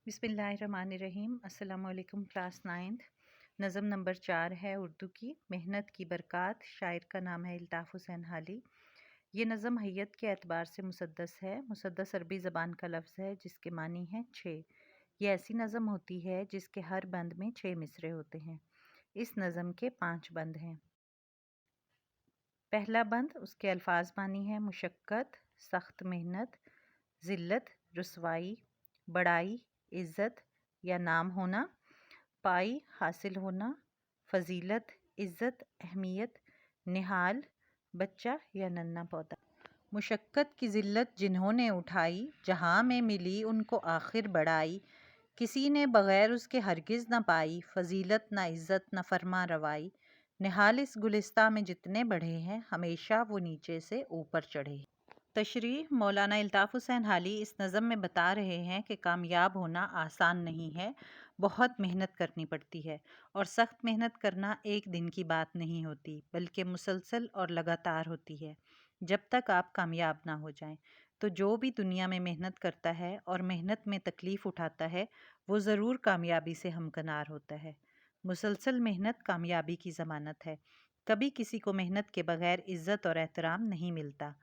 बिस्मिल्लाहिर्रहमानिर्रहीम। अस्सलामुअलैकुम। Class 9th नज़म नंबर 4 है उर्दू की, मेहनत की बरक़ात। शायर का नाम है अल्ताफ़ हुसैन हाली। ये नज़म हैयत के एतबार से मुसद्दस है। मुसद्दस अरबी ज़बान का लफ्ज़ है जिसके मानी हैं 6। ये ऐसी नज़म होती है जिसके हर बंद में 6 मिसरे होते हैं। इस नज़म के 5 बंद हैं। पहला बंद, उसके अल्फाज मानी है मुशक्क़त, सख्त मेहनत, ज़िल्लत, रुसवाई, बड़ाई, इज़्ज़त या नाम होना, पाई, हासिल होना, फ़जीलत, इज़्ज़त, अहमियत, निहाल, बच्चा या नन्हा पौधा। मुशक्क़त की ज़िल्लत जिन्होंने उठाई, जहाँ में मिली उनको आखिर बड़ाई, किसी ने बग़ैर उसके हरगिज़ न पाई, फ़जीलत न इज़्ज़त न फरमा रवाई। निहाल इस गुलिस्ता में जितने बढ़े हैं, हमेशा वो नीचे से ऊपर चढ़े। तशरीह, मौलाना अल्ताफ़ हुसैन हाली इस नज़म में बता रहे हैं कि कामयाब होना आसान नहीं है, बहुत मेहनत करनी पड़ती है, और सख्त मेहनत करना एक दिन की बात नहीं होती बल्कि मुसलसल और लगातार होती है, जब तक आप कामयाब ना हो जाएं। तो जो भी दुनिया में मेहनत करता है और मेहनत में तकलीफ़ उठाता है, वो ज़रूर कामयाबी से हमकिनार होता है। मुसलसल मेहनत कामयाबी की ज़मानत है। कभी किसी को मेहनत के बग़ैर इज़्ज़त और एहतराम नहीं मिलता।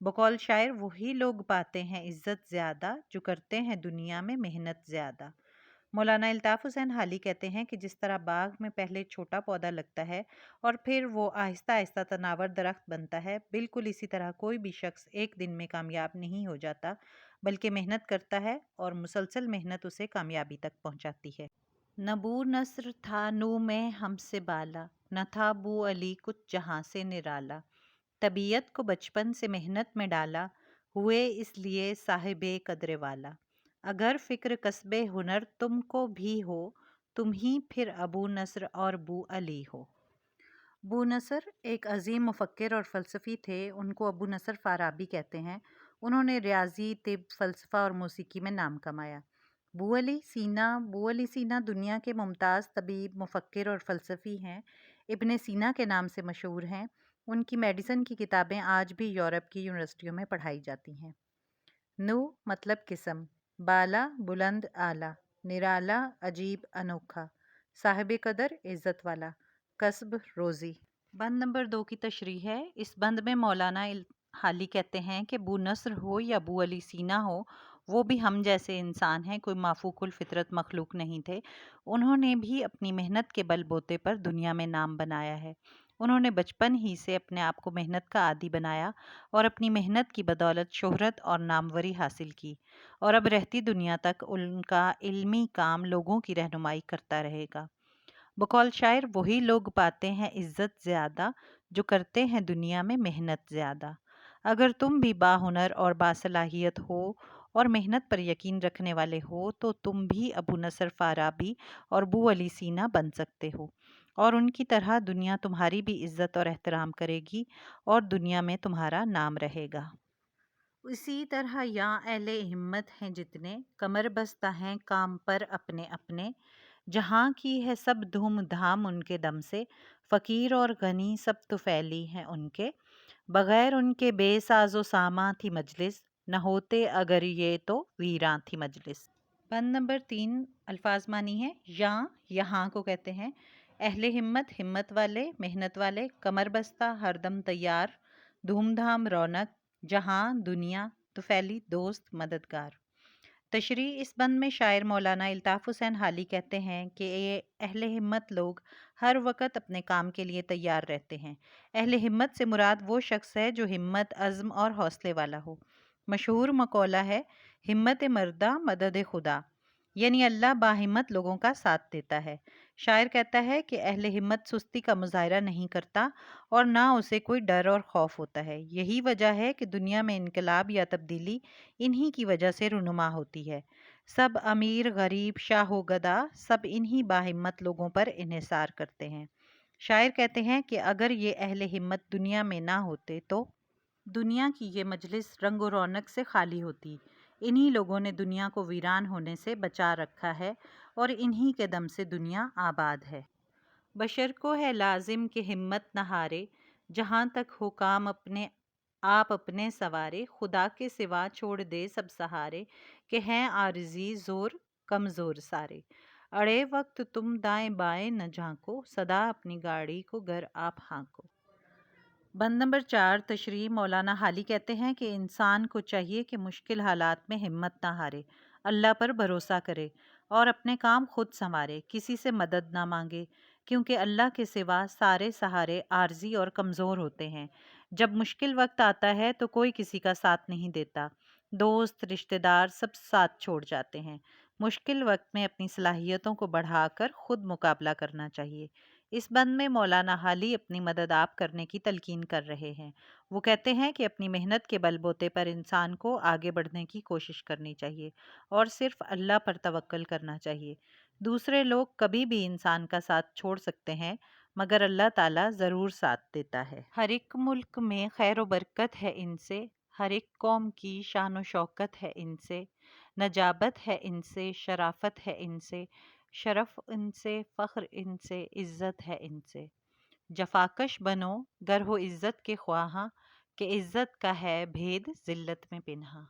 बकौल शायर, वही लोग पाते हैं इज़्ज़त ज़्यादा जो करते हैं दुनिया में मेहनत ज़्यादा। मौलाना अल्ताफ़ हुसैन हाली कहते हैं कि जिस तरह बाग में पहले छोटा पौधा लगता है और फिर वो आहिस्ता आहिस्ता तनावर दरख्त बनता है, बिल्कुल इसी तरह कोई भी शख्स एक दिन में कामयाब नहीं हो जाता, बल्कि मेहनत करता है और मुसलसल मेहनत उसे कामयाबी तक पहुँचाती है। न बू नस्र था नू में हमसे बाला, न था बू अली कुछ जहाँ से निराला। तबीयत को बचपन से मेहनत में डाला, हुए इसलिए साहिबे कद्र वाला। अगर फ़िक्र कस्बे हुनर तुमको भी हो, तुम ही फिर अबू नस्र और बू अली हो। अबू नस्र एक अजीम मुफक्किर और फ़लसफ़ी थे। उनको अबू नस्र फ़ाराबी कहते हैं। उन्होंने रियाजी, तिब, फ़लसफ़ा और मौसीकी में नाम कमाया। बू अली सीना दुनिया के मुमताज़ तबीब, मुफक्किर और फ़लसफ़ी हैं। इब्न सीना के नाम से मशहूर हैं। उनकी मेडिसिन की किताबें आज भी यूरोप की यूनिवर्सिटियों में पढ़ाई जाती हैं। नू मतलब किस्म, बाला बुलंद आला, निराला अजीब अनोखा, साहिब कदर इज़्ज़त वाला, कस्ब रोज़ी। बंद नंबर 2 की तशरीह है। इस बंद में मौलाना हाली कहते हैं कि बू नस्र हो या बू अली सीना हो, वो भी हम जैसे इंसान हैं, कोई माफूकुल फितरत मखलूक नहीं थे। उन्होंने भी अपनी मेहनत के बलबूते पर दुनिया में नाम बनाया है। उन्होंने बचपन ही से अपने आप को मेहनत का आदी बनाया और अपनी मेहनत की बदौलत शोहरत और नामवरी हासिल की, और अब रहती दुनिया तक उनका इल्मी काम लोगों की रहनुमाई करता रहेगा। बकौल शायर, वही लोग पाते हैं इज़्ज़त ज़्यादा जो करते हैं दुनिया में मेहनत ज़्यादा। अगर तुम भी बाहुनर और बासलाहियत हो और मेहनत पर यकीन रखने वाले हो, तो तुम भी अबू नस्र फ़ाराबी और बू अली सीना बन सकते हो, और उनकी तरह दुनिया तुम्हारी भी इज़्ज़त और एहतराम करेगी और दुनिया में तुम्हारा नाम रहेगा। इसी तरह यहाँ अहले हिम्मत हैं जितने, कमर बस्ता हैं काम पर अपने अपने, जहाँ की है सब धूम धाम उनके दम से, फ़कीर और गनी सब तो फैली हैं उनके, बग़ैर उनके बेसाज़ो सामा थी मजलिस, न होते अगर ये तो वीरां थी मजलिस। बंद नंबर 3 अल्फाज मानी है। यहाँ को कहते हैं अहले हिम्मत, हिम्मत वाले, मेहनत वाले, कमर बस्ता हरदम तैयार, धूमधाम रौनक, जहाँ दुनिया, तो फैली दोस्त मददगार। तशरीह, इस बंद में शायर मौलाना अल्ताफ़ हुसैन हाली कहते हैं कि ये अहले हिम्मत लोग हर वक्त अपने काम के लिए तैयार रहते हैं। अहले हिम्मत से मुराद वो शख्स है जो हिम्मत, अज़्म और हौसले वाला हो। मशहूर मकौला है, हिम्मत मर्दा मदद खुदा, यानी अल्लाह बाहिम्मत लोगों का साथ देता है। शायर कहता है कि अहले हिम्मत सुस्ती का मुजाहरा नहीं करता और ना उसे कोई डर और खौफ होता है। यही वजह है कि दुनिया में इनकलाब या तब्दीली इन्हीं की वजह से रुनुमा होती है। सब अमीर गरीब शाह गदा सब इन्हीं बाहिम्मत लोगों पर इन्हिसार करते हैं। शायर कहते हैं कि अगर ये अहले हिम्मत दुनिया में ना होते तो दुनिया की ये मजलिस रंगो रौनक से खाली होती। इन्हीं लोगों ने दुनिया को वीरान होने से बचा रखा है और इन्हीं के दम से दुनिया आबाद है। बशर को है लाजिम कि हिम्मत न हारे, जहाँ तक हो काम अपने आप अपने सवारे, खुदा के सिवा छोड़ दे सब सहारे, कि हैं आरज़ी ज़ोर कमज़ोर सारे। अड़े वक्त तुम दाएं बाएं न झांको, सदा अपनी गाड़ी को घर आप हाँको। बंद नंबर 4 तशरीह मौलाना हाली कहते हैं कि इंसान को चाहिए कि मुश्किल हालात में हिम्मत ना हारे, अल्लाह पर भरोसा करे और अपने काम खुद संवारे, किसी से मदद ना मांगे, क्योंकि अल्लाह के सिवा सारे सहारे आर्जी और कमज़ोर होते हैं। जब मुश्किल वक्त आता है तो कोई किसी का साथ नहीं देता, दोस्त रिश्तेदार सब साथ छोड़ जाते हैं। मुश्किल वक्त में अपनी सलाहियतों को बढ़ाकर खुद मुकाबला करना चाहिए। इस बंद में मौलाना हाली अपनी मदद आप करने की तलकीन कर रहे हैं। वो कहते हैं कि अपनी मेहनत के बलबूते पर इंसान को आगे बढ़ने की कोशिश करनी चाहिए और सिर्फ अल्लाह पर तवक्कल करना चाहिए। दूसरे लोग कभी भी इंसान का साथ छोड़ सकते हैं, मगर अल्लाह ताला ज़रूर साथ देता है। हर एक मुल्क में खैर व बरकत है इनसे, हर एक कौम की शान व शौकत है इनसे, नजाबत है इनसे, शराफत है इनसे, शरफ इनसे, फ़ख्र इनसे, इज़्ज़त है इनसे। जफाकश बनो गर हो इज़्ज़त के ख्वाहा, कि इज़्ज़त का है भेद ज़िल्लत में पिन्हा।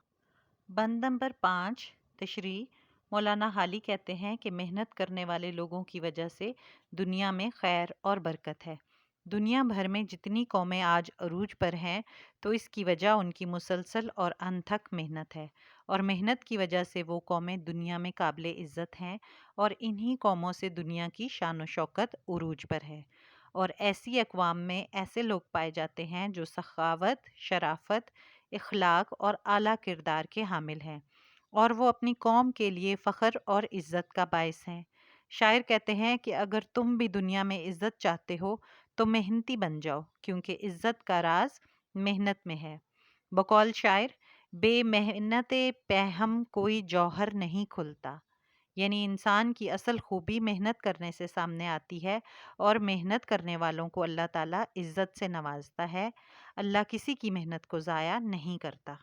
बंद नंबर 5 तशरीह मौलाना हाली कहते हैं कि मेहनत करने वाले लोगों की वजह से दुनिया में खैर और बरकत है। दुनिया भर में जितनी कौमें आज अरूज पर हैं, तो इसकी वजह उनकी मुसलसल और अनथक मेहनत है, और मेहनत की वजह से वो कौमें दुनिया में काबिल इज़्ज़त हैं, और इन्हीं कौमों से दुनिया की शान व शौकत उरूज पर है। और ऐसी अक़वाम में ऐसे लोग पाए जाते हैं जो सखावत, शराफत, इखलाक और आला किरदार के हामिल हैं, और वो अपनी कौम के लिए फ़ख्र और इज़्ज़त का बायस हैं। शायर कहते हैं कि अगर तुम भी दुनिया में इज़्ज़त चाहते हो तो मेहनती बन जाओ, क्योंकि इज़्ज़त का राज मेहनत में है। बकौल शायर, बेमेहनत पैहम कोई जौहर नहीं खुलता। यानी इंसान की असल खूबी मेहनत करने से सामने आती है, और मेहनत करने वालों को अल्लाह ताला इज़्ज़त से नवाजता है। अल्लाह किसी की मेहनत को ज़ाया नहीं करता।